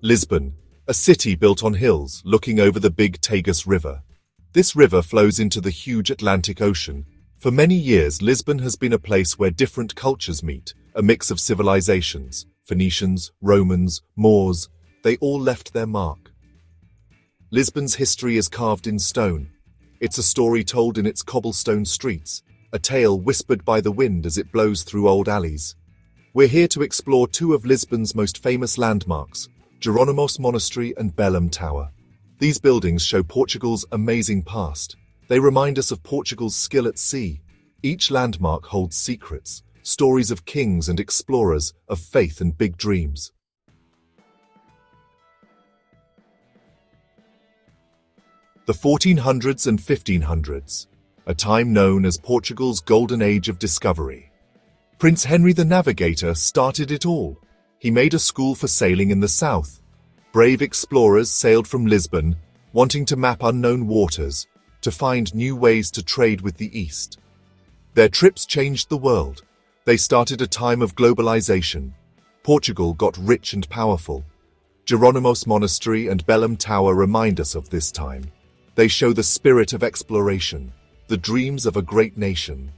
Lisbon, a city built on hills looking over the big Tagus River. This river flows into the huge Atlantic Ocean. For many years, Lisbon has been a place where different cultures meet, a mix of civilizations. Phoenicians, Romans, Moors, they all left their mark. Lisbon's history is carved in stone. It's a story told in its cobblestone streets, a tale whispered by the wind as it blows through old alleys. We're here to explore two of Lisbon's most famous landmarks, Hieronymites Monastery and Belém Tower. These buildings show Portugal's amazing past. They remind us of Portugal's skill at sea. Each landmark holds secrets, stories of kings and explorers, of faith and big dreams. The 1400s and 1500s, a time known as Portugal's golden age of discovery. Prince Henry the Navigator started it all. He made a school for sailing in the south. Brave explorers sailed from Lisbon, wanting to map unknown waters, to find new ways to trade with the East. Their trips changed the world. They started a time of globalization. Portugal got rich and powerful. Hieronymites Monastery and Belém Tower remind us of this time. They show the spirit of exploration, the dreams of a great nation.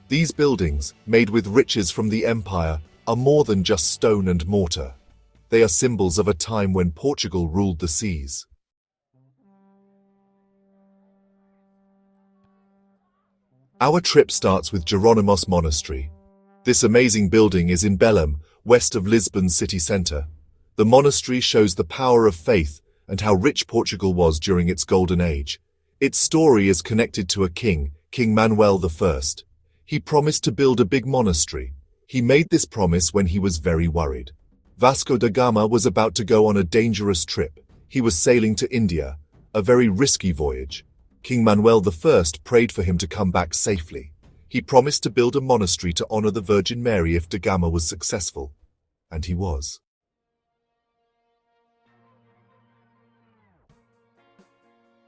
These buildings, made with riches from the empire, are more than just stone and mortar. They are symbols of a time when Portugal ruled the seas. Our trip starts with Hieronymites Monastery. This amazing building is in Belém, west of Lisbon's city centre. The monastery shows the power of faith and how rich Portugal was during its golden age. Its story is connected to a king, King Manuel I. He promised to build a big monastery. He made this promise when he was very worried. Vasco da Gama was about to go on a dangerous trip. He was sailing to India, a very risky voyage. King Manuel I prayed for him to come back safely. He promised to build a monastery to honor the Virgin Mary if da Gama was successful. And he was.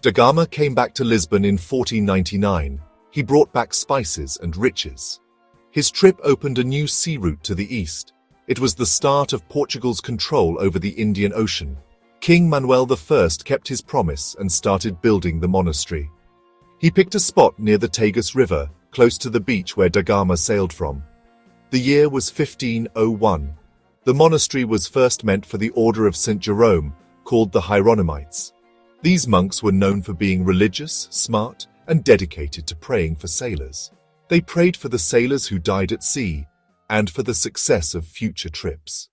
Da Gama came back to Lisbon in 1499. He brought back spices and riches. His trip opened a new sea route to the east. It was the start of Portugal's control over the Indian Ocean. King Manuel I kept his promise and started building the monastery. He picked a spot near the Tagus River, close to the beach where da Gama sailed from. The year was 1501. The monastery was first meant for the order of St. Jerome, called the Hieronymites. These monks were known for being religious, smart, and dedicated to praying for sailors. They prayed for the sailors who died at sea, and for the success of future trips.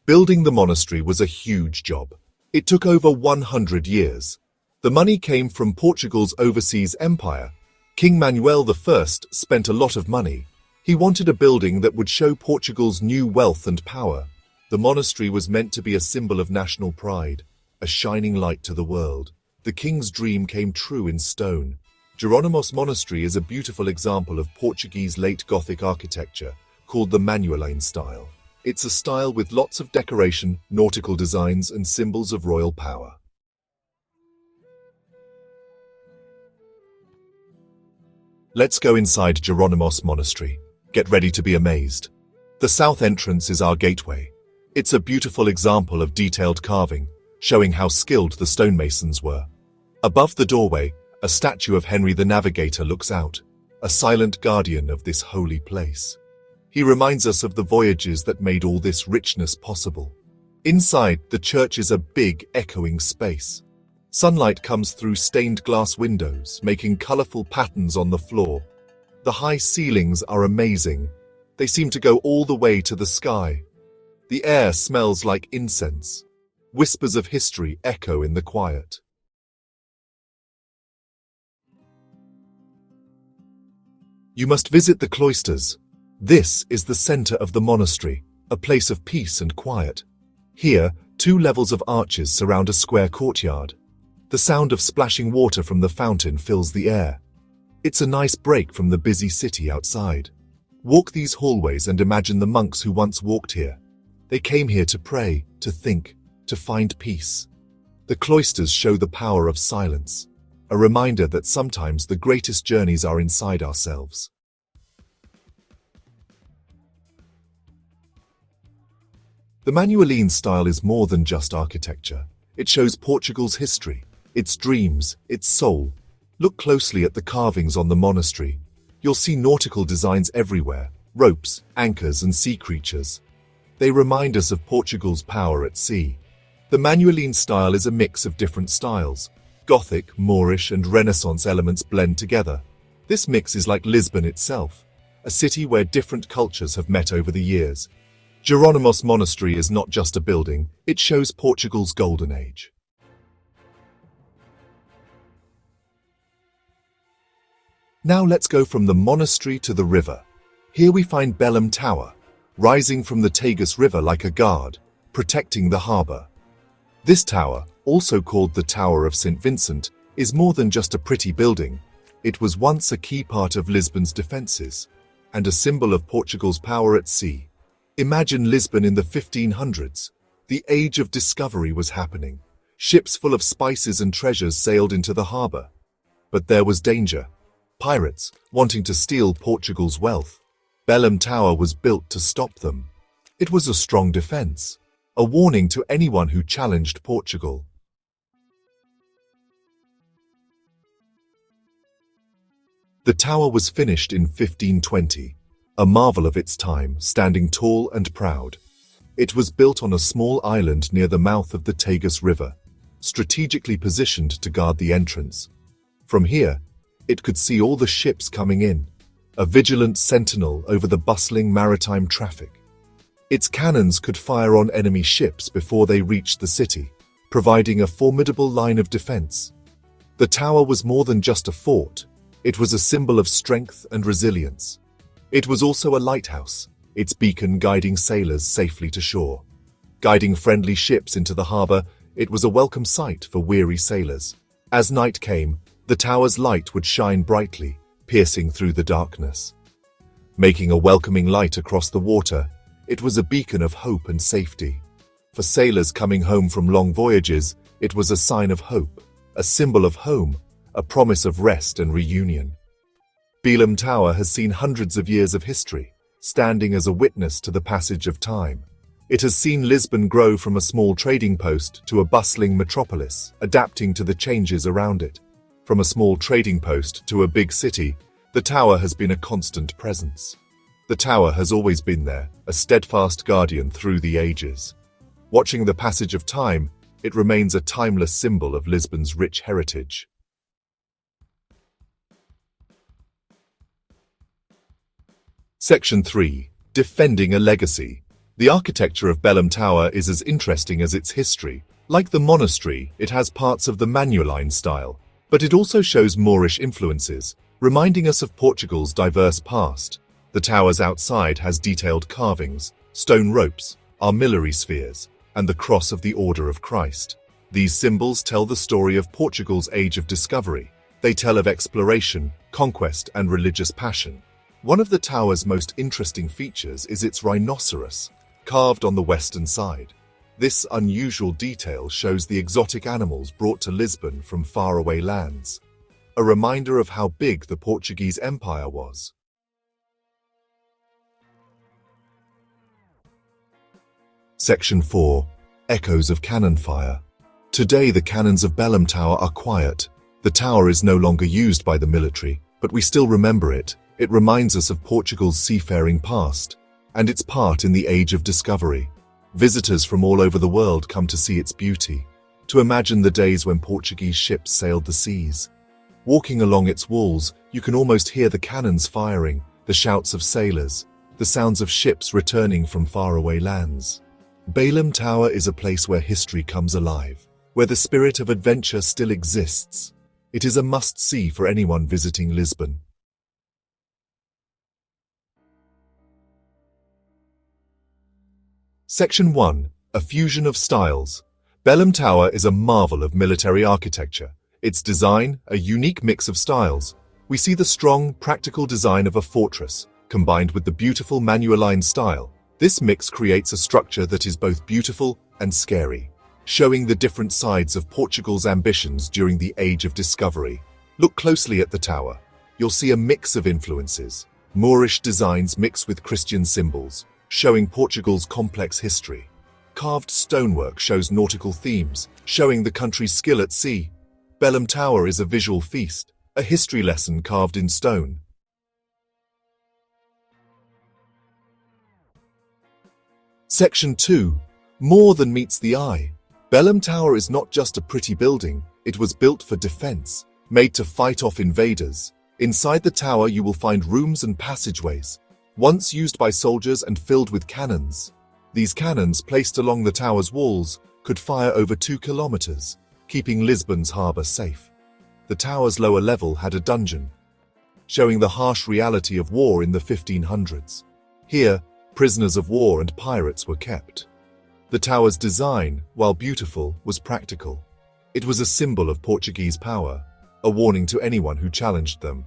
Building the monastery was a huge job. It took over 100 years. The money came from Portugal's overseas empire. King Manuel I spent a lot of money. He wanted a building that would show Portugal's new wealth and power. The monastery was meant to be a symbol of national pride, a shining light to the world. The king's dream came true in stone. Hieronymites Monastery is a beautiful example of Portuguese late Gothic architecture, called the Manueline style. It's a style with lots of decoration, nautical designs, and symbols of royal power. Let's go inside Hieronymites Monastery. Get ready to be amazed. The south entrance is our gateway. It's a beautiful example of detailed carving, showing how skilled the stonemasons were. Above the doorway, a statue of Henry the Navigator looks out, a silent guardian of this holy place. He reminds us of the voyages that made all this richness possible. Inside, the church is a big, echoing space. Sunlight comes through stained glass windows, making colorful patterns on the floor. The high ceilings are amazing. They seem to go all the way to the sky. The air smells like incense. Whispers of history echo in the quiet. You must visit the cloisters. This is the center of the monastery, a place of peace and quiet. Here, 2 levels of arches surround a square courtyard. The sound of splashing water from the fountain fills the air. It's a nice break from the busy city outside. Walk these hallways and imagine the monks who once walked here. They came here to pray, to think, to find peace. The cloisters show the power of silence, a reminder that sometimes the greatest journeys are inside ourselves. The Manueline style is more than just architecture. It shows Portugal's history, its dreams, its soul. Look closely at the carvings on the monastery. You'll see nautical designs everywhere, ropes, anchors, and sea creatures. They remind us of Portugal's power at sea. The Manueline style is a mix of different styles. Gothic, Moorish, and Renaissance elements blend together. This mix is like Lisbon itself, a city where different cultures have met over the years. Hieronymites Monastery is not just a building, it shows Portugal's golden age. Now let's go from the monastery to the river. Here we find Belém Tower, rising from the Tagus River like a guard, protecting the harbour. This tower, also called the Tower of St. Vincent, is more than just a pretty building. It was once a key part of Lisbon's defences, and a symbol of Portugal's power at sea. Imagine Lisbon in the 1500s. The age of discovery was happening. Ships full of spices and treasures sailed into the harbour. But there was danger. Pirates, wanting to steal Portugal's wealth. Belém Tower was built to stop them. It was a strong defence, a warning to anyone who challenged Portugal. The tower was finished in 1520. A marvel of its time, standing tall and proud. It was built on a small island near the mouth of the Tagus River, strategically positioned to guard the entrance. From here, it could see all the ships coming in, a vigilant sentinel over the bustling maritime traffic. Its cannons could fire on enemy ships before they reached the city, providing a formidable line of defense. The tower was more than just a fort. It was a symbol of strength and resilience. It was also a lighthouse, its beacon guiding sailors safely to shore. Guiding friendly ships into the harbour, it was a welcome sight for weary sailors. As night came, the tower's light would shine brightly, piercing through the darkness. Making a welcoming light across the water, it was a beacon of hope and safety. For sailors coming home from long voyages, it was a sign of hope, a symbol of home, a promise of rest and reunion. Belém Tower has seen hundreds of years of history, standing as a witness to the passage of time. It has seen Lisbon grow from a small trading post to a bustling metropolis, adapting to the changes around it. From a small trading post to a big city, the tower has been a constant presence. The tower has always been there, a steadfast guardian through the ages. Watching the passage of time, it remains a timeless symbol of Lisbon's rich heritage. Section 3. Defending a Legacy. The architecture of Belém Tower is as interesting as its history. Like the monastery, it has parts of the Manueline style, but it also shows Moorish influences, reminding us of Portugal's diverse past. The tower's outside has detailed carvings, stone ropes, armillary spheres, and the cross of the Order of Christ. These symbols tell the story of Portugal's age of discovery. They tell of exploration, conquest, and religious passion. One of the tower's most interesting features is its rhinoceros, carved on the western side. This unusual detail shows the exotic animals brought to Lisbon from faraway lands, a reminder of how big the Portuguese Empire was. Section 4. Echoes of Cannon Fire. Today the cannons of Belém Tower are quiet. The tower is no longer used by the military, but we still remember it. It reminds us of Portugal's seafaring past, and its part in the age of discovery. Visitors from all over the world come to see its beauty, to imagine the days when Portuguese ships sailed the seas. Walking along its walls, you can almost hear the cannons firing, the shouts of sailors, the sounds of ships returning from faraway lands. Belém Tower is a place where history comes alive, where the spirit of adventure still exists. It is a must-see for anyone visiting Lisbon. Section 1. A Fusion of Styles. Belém Tower is a marvel of military architecture. Its design, a unique mix of styles. We see the strong, practical design of a fortress, combined with the beautiful Manueline style. This mix creates a structure that is both beautiful and scary, showing the different sides of Portugal's ambitions during the Age of Discovery. Look closely at the tower. You'll see a mix of influences. Moorish designs mixed with Christian symbols, showing Portugal's complex history. Carved stonework shows nautical themes, showing the country's skill at sea. Belém Tower is a visual feast, a history lesson carved in stone. Section 2. More than meets the eye. Belém Tower is not just a pretty building, it was built for defense, made to fight off invaders. Inside the tower you will find rooms and passageways, once used by soldiers and filled with cannons. These cannons, placed along the tower's walls, could fire over 2 kilometers, keeping Lisbon's harbour safe. The tower's lower level had a dungeon, showing the harsh reality of war in the 1500s. Here, prisoners of war and pirates were kept. The tower's design, while beautiful, was practical. It was a symbol of Portuguese power, a warning to anyone who challenged them.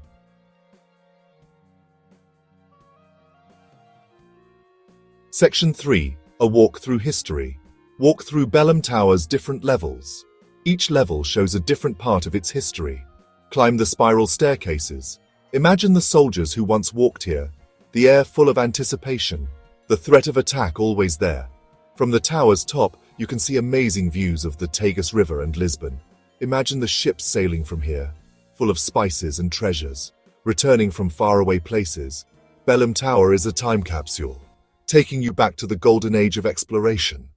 Section 3. A walk through history. Walk through Belém Tower's different levels. Each level shows a different part of its history. Climb the spiral staircases. Imagine the soldiers who once walked here, the air full of anticipation, the threat of attack always there. From the tower's top, you can see amazing views of the Tagus River and Lisbon. Imagine the ships sailing from here, full of spices and treasures, returning from faraway places. Belém Tower is a time capsule, taking you back to the golden age of exploration.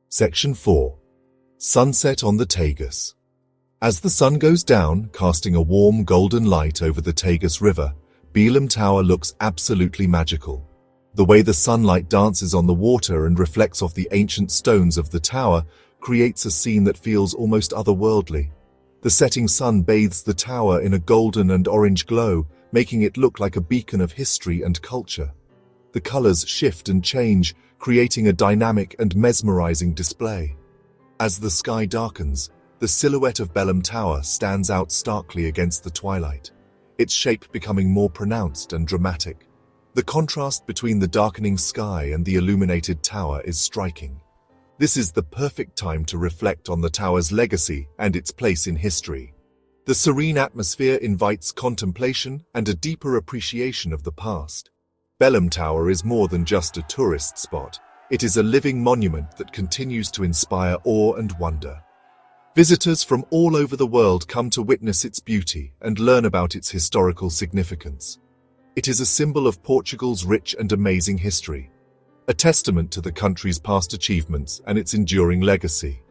Section 4. Sunset on the Tagus. As the sun goes down, casting a warm golden light over the Tagus River, Belém Tower looks absolutely magical. The way the sunlight dances on the water and reflects off the ancient stones of the tower creates a scene that feels almost otherworldly. The setting sun bathes the tower in a golden and orange glow, making it look like a beacon of history and culture. The colors shift and change, creating a dynamic and mesmerizing display. As the sky darkens, the silhouette of Belém Tower stands out starkly against the twilight, its shape becoming more pronounced and dramatic. The contrast between the darkening sky and the illuminated tower is striking. This is the perfect time to reflect on the tower's legacy and its place in history. The serene atmosphere invites contemplation and a deeper appreciation of the past. Belém Tower is more than just a tourist spot. It is a living monument that continues to inspire awe and wonder. Visitors from all over the world come to witness its beauty and learn about its historical significance. It is a symbol of Portugal's rich and amazing history, a testament to the country's past achievements and its enduring legacy.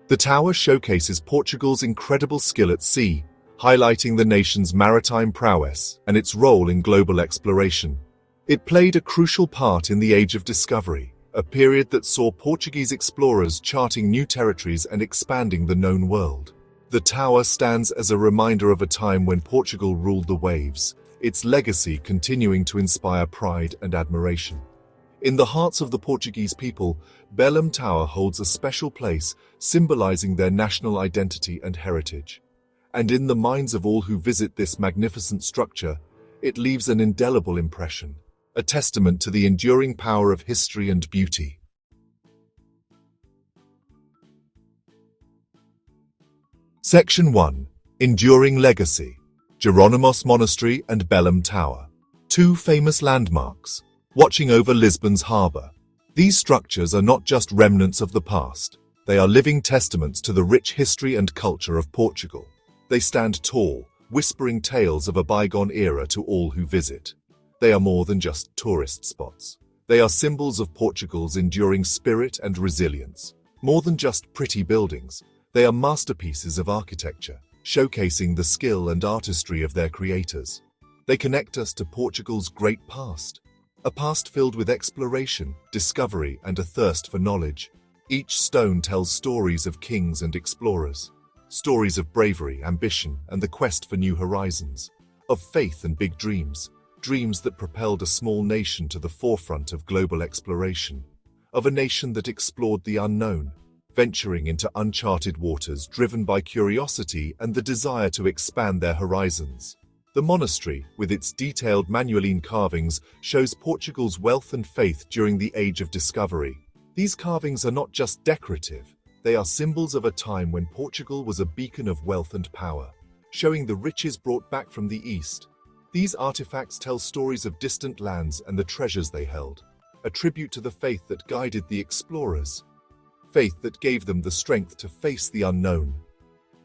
The tower showcases Portugal's incredible skill at sea, highlighting the nation's maritime prowess and its role in global exploration. It played a crucial part in the Age of Discovery, a period that saw Portuguese explorers charting new territories and expanding the known world. The tower stands as a reminder of a time when Portugal ruled the waves, its legacy continuing to inspire pride and admiration. In the hearts of the Portuguese people, Belém Tower holds a special place, symbolizing their national identity and heritage. And in the minds of all who visit this magnificent structure, it leaves an indelible impression, a testament to the enduring power of history and beauty. Section 1. Enduring Legacy. Hieronymites Monastery and Belém Tower. Two famous landmarks, watching over Lisbon's harbour. These structures are not just remnants of the past. They are living testaments to the rich history and culture of Portugal. They stand tall, whispering tales of a bygone era to all who visit. They are more than just tourist spots. They are symbols of Portugal's enduring spirit and resilience. More than just pretty buildings, they are masterpieces of architecture, showcasing the skill and artistry of their creators. They connect us to Portugal's great past, a past filled with exploration, discovery, and a thirst for knowledge. Each stone tells stories of kings and explorers, stories of bravery, ambition, and the quest for new horizons, of faith and big dreams. Dreams that propelled a small nation to the forefront of global exploration, of a nation that explored the unknown, venturing into uncharted waters driven by curiosity and the desire to expand their horizons. The monastery, with its detailed Manueline carvings, shows Portugal's wealth and faith during the Age of Discovery. These carvings are not just decorative, they are symbols of a time when Portugal was a beacon of wealth and power, showing the riches brought back from the East. These artifacts tell stories of distant lands and the treasures they held, a tribute to the faith that guided the explorers, faith that gave them the strength to face the unknown.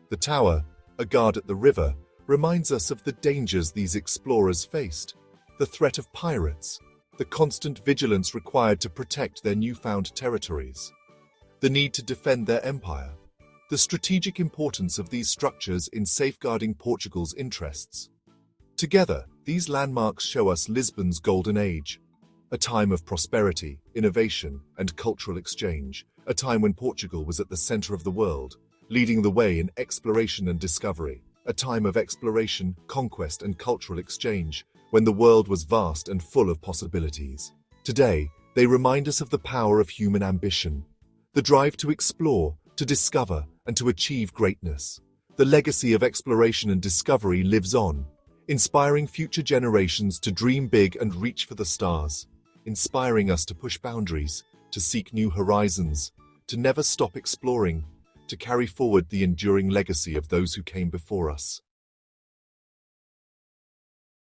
The tower, a guard at the river, reminds us of the dangers these explorers faced, the threat of pirates, the constant vigilance required to protect their newfound territories, the need to defend their empire, the strategic importance of these structures in safeguarding Portugal's interests. Together, these landmarks show us Lisbon's golden age, a time of prosperity, innovation, and cultural exchange, a time when Portugal was at the center of the world, leading the way in exploration and discovery, a time of exploration, conquest, and cultural exchange, when the world was vast and full of possibilities. Today, they remind us of the power of human ambition, the drive to explore, to discover, and to achieve greatness. The legacy of exploration and discovery lives on, inspiring future generations to dream big and reach for the stars, inspiring us to push boundaries, to seek new horizons, to never stop exploring, to carry forward the enduring legacy of those who came before us.